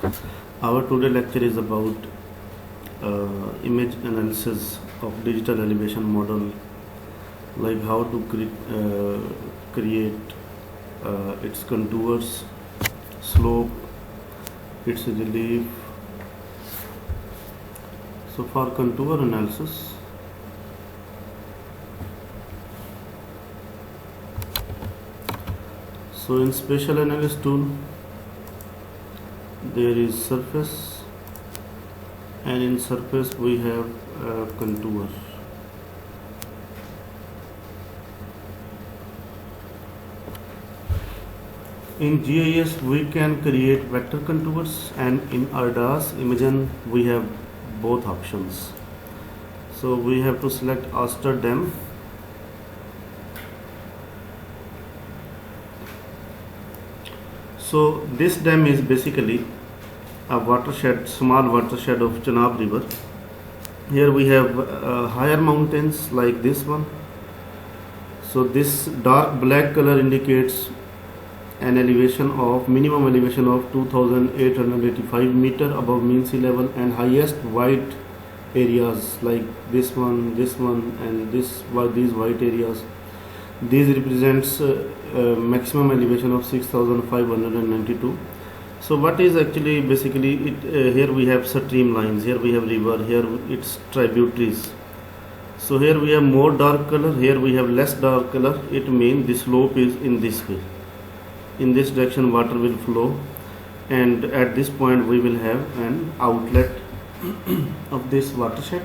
Our today lecture is about image analysis of digital elevation model, like how to create its contours, slope, its relief. So for contour analysis, so in spatial analysis tool there is surface, and in surface we have contour. In GIS we can create vector contours, and in ARDAS Imagen we have both options. So we have to select Aster Dam. So this dam is basically a watershed, small watershed of Chenab River. Here we have higher mountains like this one. So this dark black color indicates an elevation of minimum elevation of 2885 meter above mean sea level, and highest white areas like this one, and these white areas, these represents maximum elevation of 6592. So what is actually basically it, here we have streamlines, here we have river, here it's tributaries. So here we have more dark color, here we have less dark color. It means the slope is in this way. In this direction water will flow, and at this point we will have an outlet of this watershed.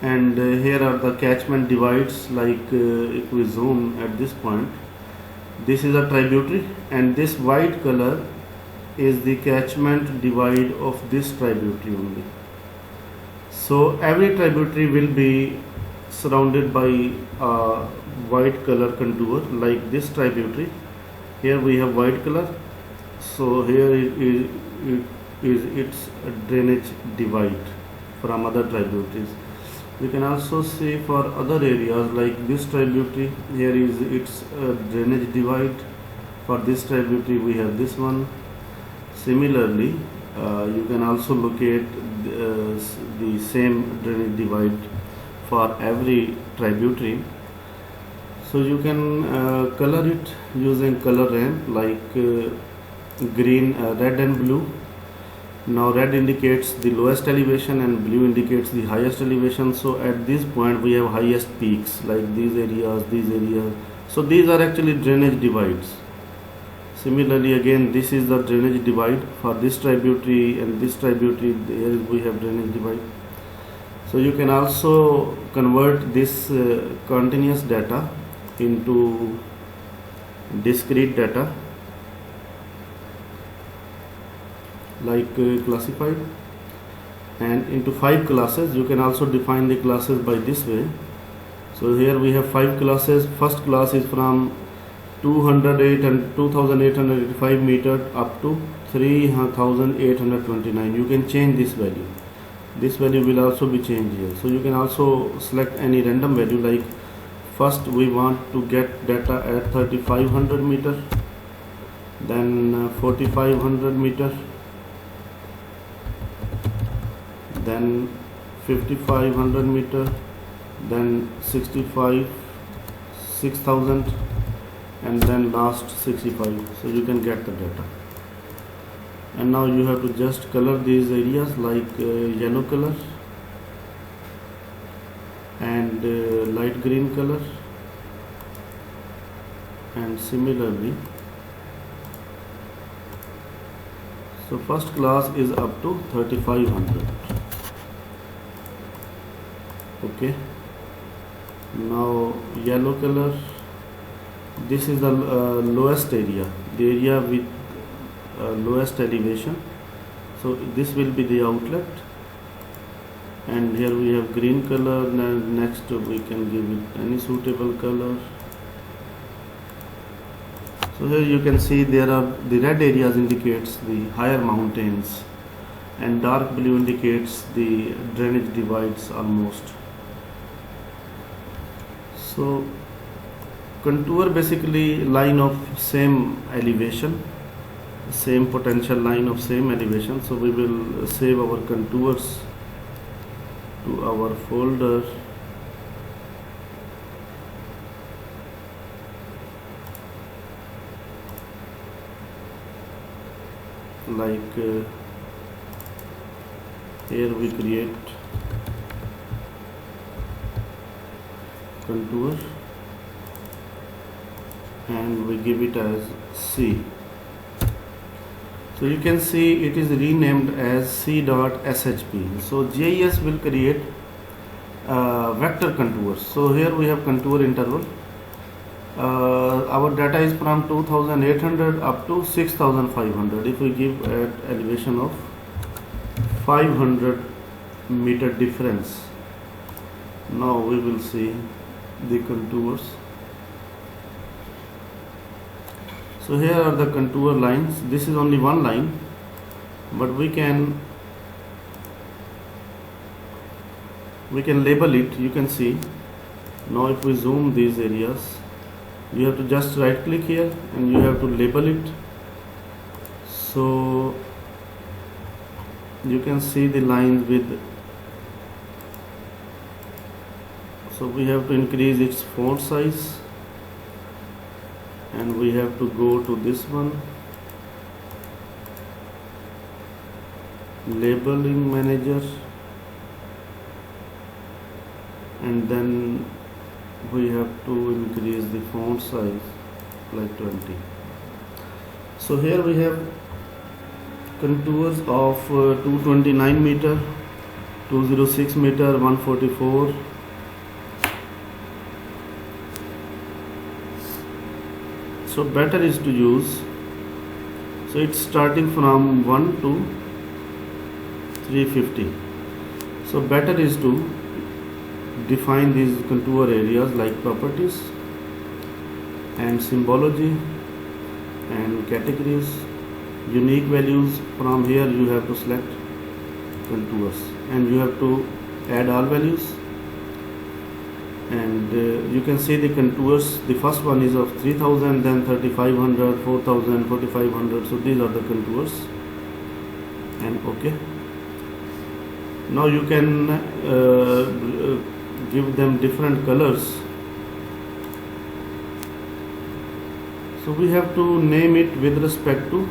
And here are the catchment divides, like if we zoom at this point, this is a tributary, and this white color is the catchment divide of this tributary only. So every tributary will be surrounded by a white color contour, like this tributary. Here we have white color, so here it is its drainage divide from other tributaries. We can also see for other areas like this tributary, here is its drainage divide. For this tributary we have this one. Similarly, you can also locate the same drainage divide for every tributary. So you can color it using color ramp, like green, red and blue. Now red indicates the lowest elevation and blue indicates the highest elevation. So at this point we have highest peaks, like these areas, these areas. So these are actually drainage divides. Similarly, again, this is the drainage divide for this tributary and this tributary. There we have drainage divide. So you can also convert this continuous data into discrete data, like classified, and into 5 classes. You can also define the classes by this way. So here we have 5 classes. First class is from 208 and 2885 meter up to 3829. You can change this value. This value will also be changed here. So you can also select any random value, like first we want to get data at 3500 meter, then 4500 meter, then 5500 meter, then 6000, and then last 65. So you can get the data. And now you have to just color these areas, like yellow color and light green color, and similarly. So first class is up to 3500. Okay, now yellow color, this is the lowest area, the area with lowest elevation. So this will be the outlet, and here we have green color. Next we can give it any suitable color. So here you can see there are the red areas indicates the higher mountains, and dark blue indicates the drainage divides almost. So contour basically line of same elevation, same potential line of same elevation. So we will save our contours to our folder. Like here we create contour and we give it as C. So you can see it is renamed as C.shp. So GIS will create vector contours. So here we have contour interval. Our data is from 2800 up to 6500. If we give at elevation of 500 meter difference, now we will see the contours. So here are the contour lines. This is only one line, but we can label it. You can see now if we zoom these areas, you have to just right click here and you have to label it. So you can see the lines with, so we have to increase its font size and we have to go to this one, labeling manager, and then we have to increase the font size like 20. So here we have contours of 229 meter, 206 meter, 144. So better is to use, so it's starting from 1 to 350. So better is to define these contour areas like properties and symbology and categories, unique values. From here you have to select contours and you have to add all values, and you can see the contours. The first one is of 3000, then 3500, 4000, 4500. So these are the contours, and okay. Now you can give them different colors. So we have to name it with respect to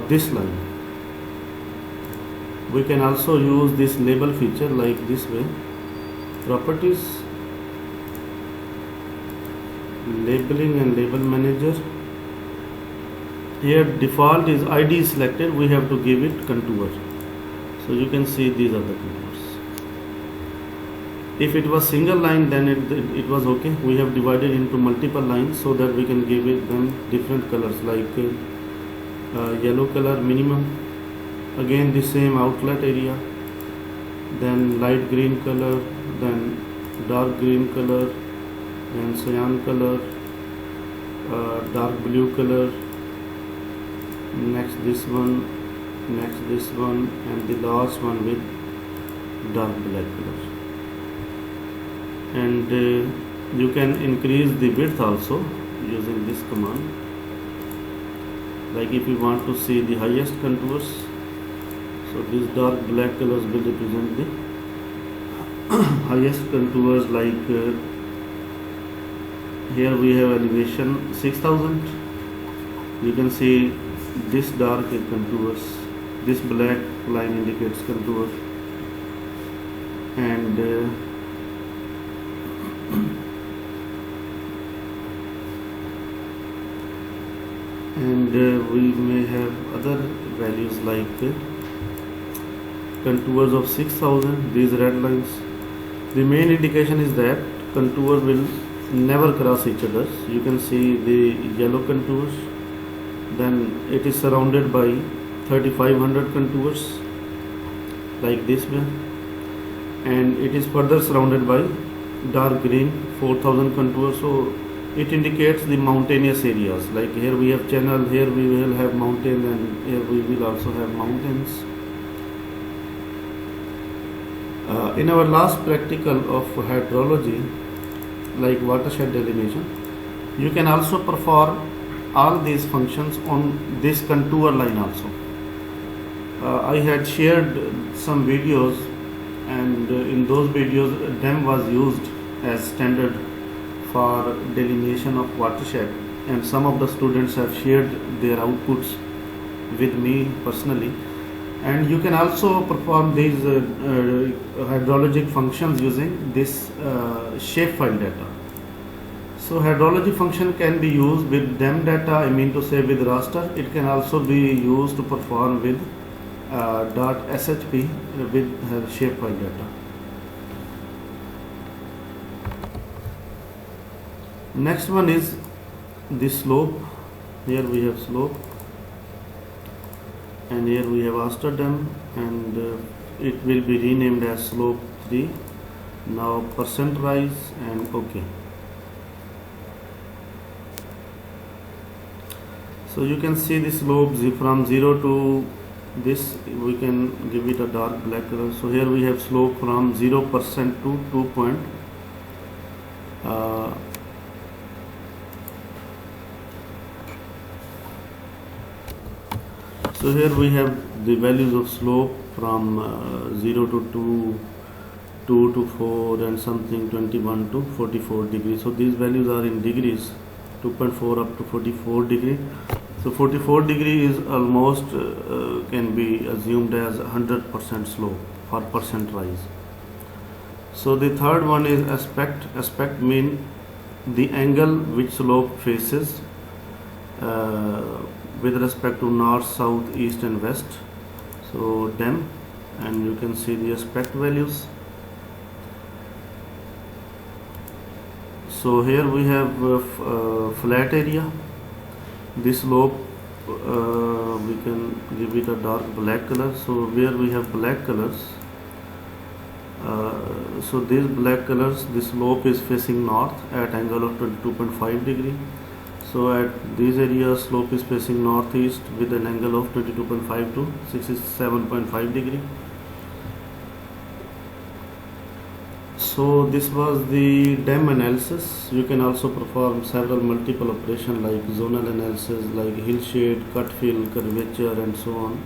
this line. We can also use this label feature like this way. Properties, labeling and label manager. Here default is ID is selected, we have to give it contour. So you can see these are the contours. If it was single line, then it was okay. We have divided into multiple lines so that we can give it them different colors, like yellow color minimum, again the same outlet area, then light green color, then dark green color, then cyan color, dark blue color, next this one, next this one, and the last one with dark black color. And you can increase the width also using this command. Like if you want to see the highest contours, so these dark black colors will represent the highest contours. Like here we have elevation 6000. You can see this dark contours, this black line indicates contour, and we may have other values like contours of 6000, these red lines. The main indication is that contour will never cross each other. You can see the yellow contours, then it is surrounded by 3500 contours like this way, and it is further surrounded by dark green 4000 contours. So it indicates the mountainous areas. Like here we have channel, here we will have mountain, and here we will also have mountains. In our last practical of hydrology, like watershed delineation, you can also perform all these functions on this contour line also. I had shared some videos, and in those videos DEM was used as standard for delineation of watershed, and some of the students have shared their outputs with me personally. And you can also perform these hydrologic functions using this shapefile data. So hydrology function can be used with DEM data, I mean to say with raster. It can also be used to perform with .shp with shapefile data. Next one is the slope. Here we have slope, and here we have raster DEM, and it will be renamed as slope 3. Now percent rise and OK. So you can see the slope from 0 to this. We can give it a dark black color. So here we have slope from 0% to 2. So here we have the values of slope from 0 to 2, 2 to 4, and something 21 to 44 degrees. So these values are in degrees, 2.4 up to 44 degree. So 44 degree is almost can be assumed as 100% slope for percent rise. So the third one is aspect. Aspect mean the angle which slope faces with respect to north, south, east and west. So DEM, and you can see the aspect values. So here we have flat area. This slope we can give it a dark black color. So where we have black colors, so these black colors, the slope is facing north at angle of 22.5 degree. So at these areas slope is facing northeast with an angle of 22.5 to 67.5 degree. So this was the DEM analysis. You can also perform several multiple operations like zonal analysis, like hillshade, cut fill, curvature and so on.